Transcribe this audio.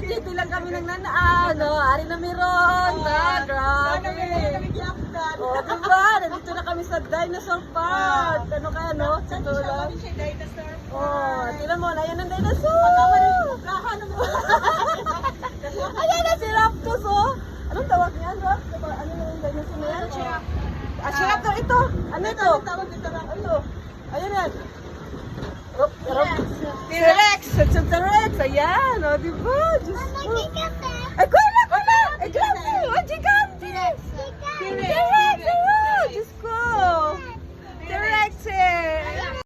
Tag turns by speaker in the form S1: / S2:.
S1: JT lang kami nang nanaan, no? Ari na meron, grabe. Oh, diba? Nandito na kami sa Dinosaur Park. Ano kaya, no? Siguro. Oh, tingnan mo, na yan ang dinosaur. Ayan na si Raptor, oh. Anong tawag niyan, Rap? Ano yung dinosaur na yan? Si Raptor, ito. Ano ito? Ano? Ayan yan. T-Rex! T-Rex! Ayan, o, diba? Diyos ko.